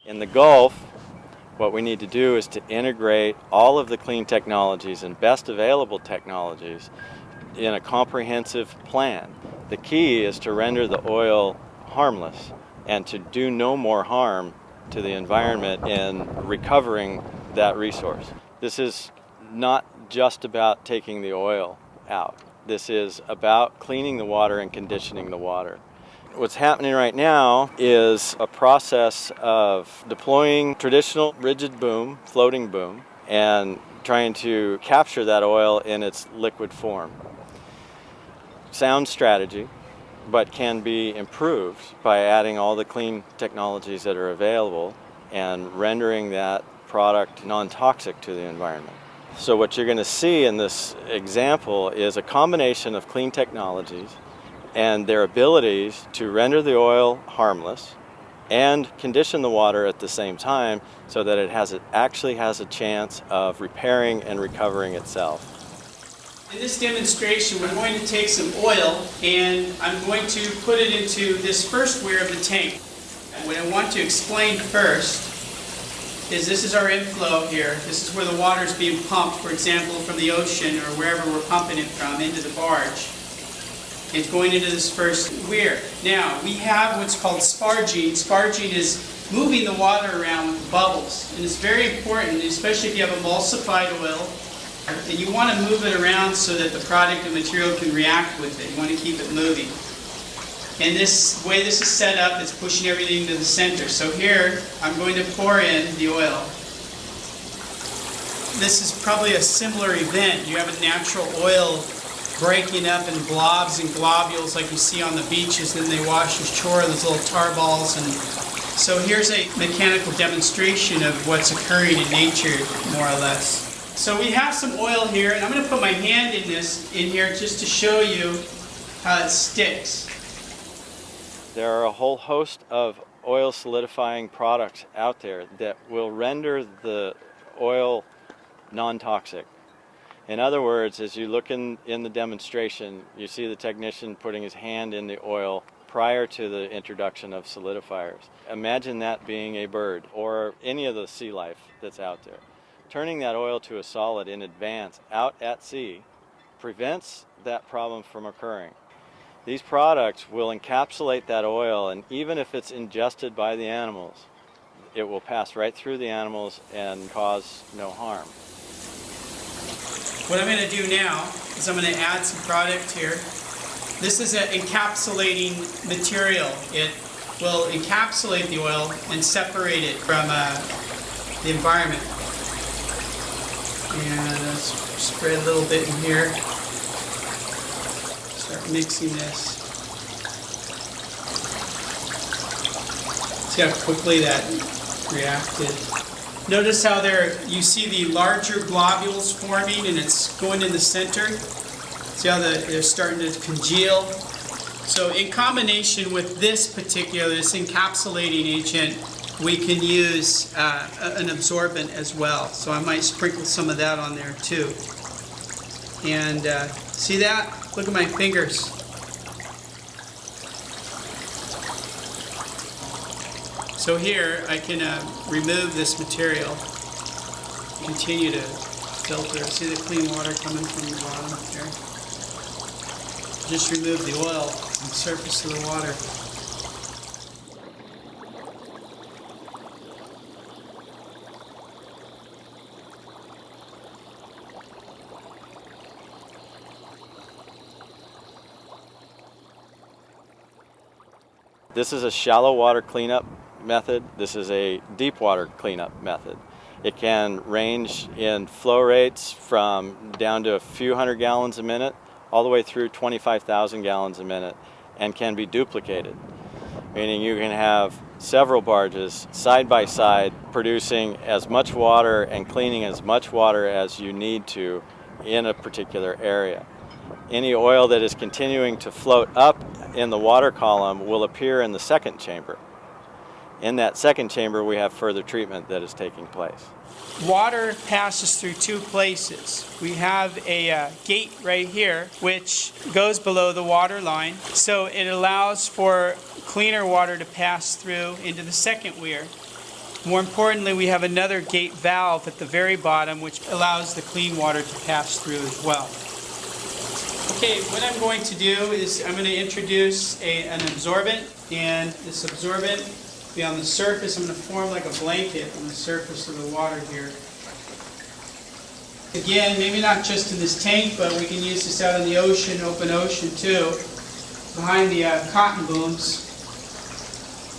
In the Gulf, what we need to do is to integrate all of the clean technologies and best available technologies in a comprehensive plan. The key is to render the oil harmless and to do no more harm to the environment in recovering that resource. This is not just about taking the oil out. This is about cleaning the water and conditioning the water. What's happening right now is a process of deploying traditional rigid boom, floating boom, and trying to capture that oil in its liquid form. Sound strategy, but can be improved by adding all the clean technologies that are available and rendering that product non-toxic to the environment. So what you're going to see in this example is a combination of clean technologies and their abilities to render the oil harmless and condition the water at the same time so that it actually has a chance of repairing and recovering itself. In this demonstration, we're going to take some oil and I'm going to put it into this first weir of the tank. What I want to explain first is this is our inflow here. This is where the water is being pumped, for example, from the ocean or wherever we're pumping it from into the barge. It's going into this first weir. Now, we have what's called sparging. Sparging is moving the water around with bubbles. And it's very important, especially if you have emulsified oil, and you want to move it around so that the product and material can react with it. You want to keep it moving. And this way this is set up, it's pushing everything to the center. So here, I'm going to pour in the oil. This is probably a similar event. You have a natural oil breaking up in blobs and globules like you see on the beaches, then they wash ashore, those little tar balls. And so here's a mechanical demonstration of what's occurring in nature, more or less. So we have some oil here, and I'm going to put my hand in here just to show you how it sticks. There are a whole host of oil solidifying products out there that will render the oil non-toxic. In other words, as you look in the demonstration, you see the technician putting his hand in the oil prior to the introduction of solidifiers. Imagine that being a bird or any of the sea life that's out there. Turning that oil to a solid in advance out at sea prevents that problem from occurring. These products will encapsulate that oil, and even if it's ingested by the animals, it will pass right through the animals and cause no harm. What I'm going to do now is I'm going to add some product here. This is an encapsulating material. It will encapsulate the oil and separate it from the environment. And let's spread a little bit in here. Start mixing this. See how quickly that reacted. Notice how you see the larger globules forming and it's going in the center. See how they're starting to congeal. So in combination with this encapsulating agent, we can use an absorbent as well. So I might sprinkle some of that on there too. And see that? Look at my fingers. So here I can remove this material, continue to filter. See the clean water coming from the bottom here? Just remove the oil from the surface of the water. This is a shallow water cleanup method. This is a deep water cleanup method. It can range in flow rates from down to a few hundred gallons a minute all the way through 25,000 gallons a minute and can be duplicated, meaning you can have several barges side by side producing as much water and cleaning as much water as you need to in a particular area. Any oil that is continuing to float up in the water column will appear in the second chamber. In that second chamber, we have further treatment that is taking place. Water passes through two places. We have a gate right here, which goes below the water line. So it allows for cleaner water to pass through into the second weir. More importantly, we have another gate valve at the very bottom which allows the clean water to pass through as well. Okay, what I'm going to do is I'm going to introduce an absorbent, and this absorbent will be on the surface. I'm going to form like a blanket on the surface of the water here. Again, maybe not just in this tank, but we can use this out in the ocean, open ocean too, behind the cotton booms.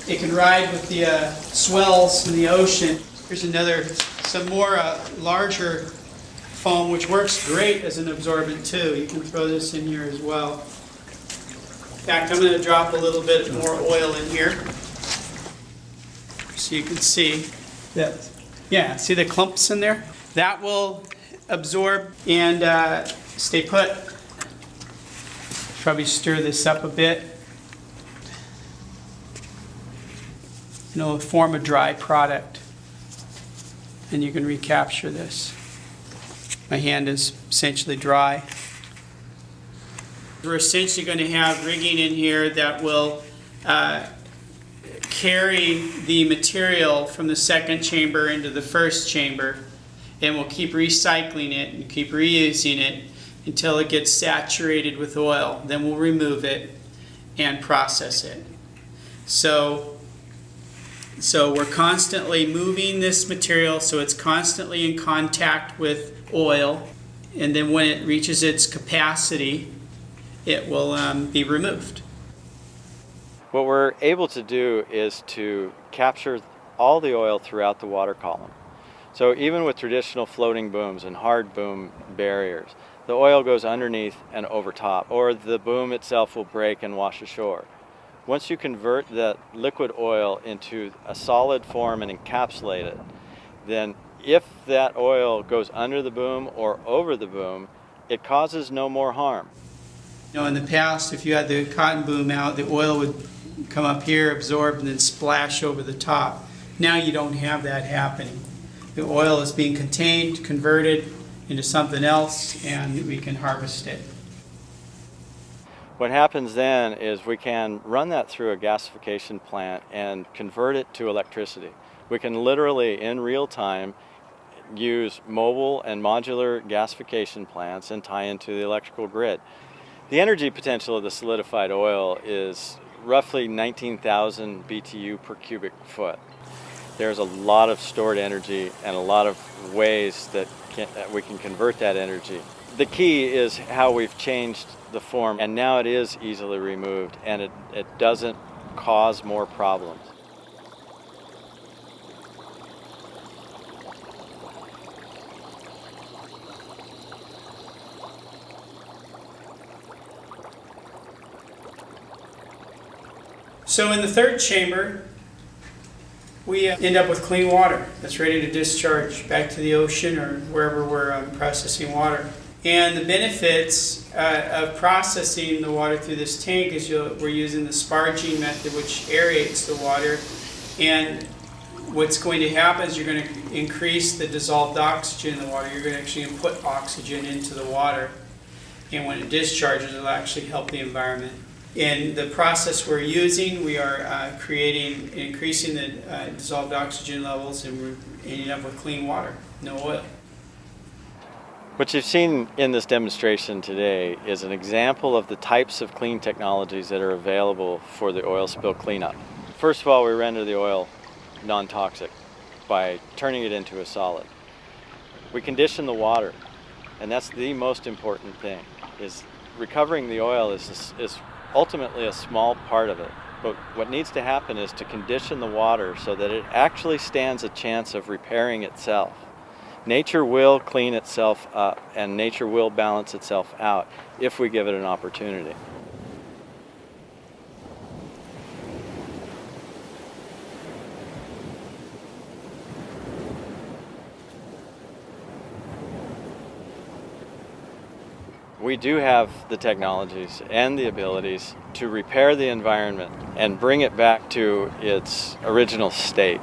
It can ride with the swells in the ocean. Here's some more larger foam, which works great as an absorbent too. You can throw this in here as well. In fact, I'm going to drop a little bit more oil in here so you can see that. Yeah, see the clumps in there? That will absorb and stay put. Probably stir this up a bit. And it'll form a dry product. And you can recapture this. My hand is essentially dry. We're essentially going to have rigging in here that will carry the material from the second chamber into the first chamber, and we'll keep recycling it and keep reusing it until it gets saturated with oil. Then we'll remove it and process it. So we're constantly moving this material so it's constantly in contact with oil, and then when it reaches its capacity, it will be removed. What we're able to do is to capture all the oil throughout the water column. So even with traditional floating booms and hard boom barriers, the oil goes underneath and over top, or the boom itself will break and wash ashore. Once you convert the liquid oil into a solid form and encapsulate it, then if that oil goes under the boom or over the boom, it causes no more harm. You know, in the past, if you had the cotton boom out, the oil would come up here, absorb, and then splash over the top. Now you don't have that happening. The oil is being contained, converted into something else, and we can harvest it. What happens then is we can run that through a gasification plant and convert it to electricity. We can literally, in real time, use mobile and modular gasification plants and tie into the electrical grid. The energy potential of the solidified oil is roughly 19,000 BTU per cubic foot. There's a lot of stored energy and a lot of ways that we can convert that energy. The key is how we've changed the form, and now it is easily removed, and it doesn't cause more problems. So in the third chamber, we end up with clean water that's ready to discharge back to the ocean or wherever we're processing water. And the benefits of processing the water through this tank is we're using the sparging method, which aerates the water. And what's going to happen is you're going to increase the dissolved oxygen in the water. You're going to actually put oxygen into the water. And when it discharges, it'll actually help the environment. In the process we're using, we are increasing the dissolved oxygen levels, and we're ending up with clean water, no oil. What you've seen in this demonstration today is an example of the types of clean technologies that are available for the oil spill cleanup. First of all, we render the oil non-toxic by turning it into a solid. We condition the water, and that's the most important thing. Is recovering the oil is ultimately a small part of it. But what needs to happen is to condition the water so that it actually stands a chance of repairing itself. Nature will clean itself up, and nature will balance itself out if we give it an opportunity. We do have the technologies and the abilities to repair the environment and bring it back to its original state.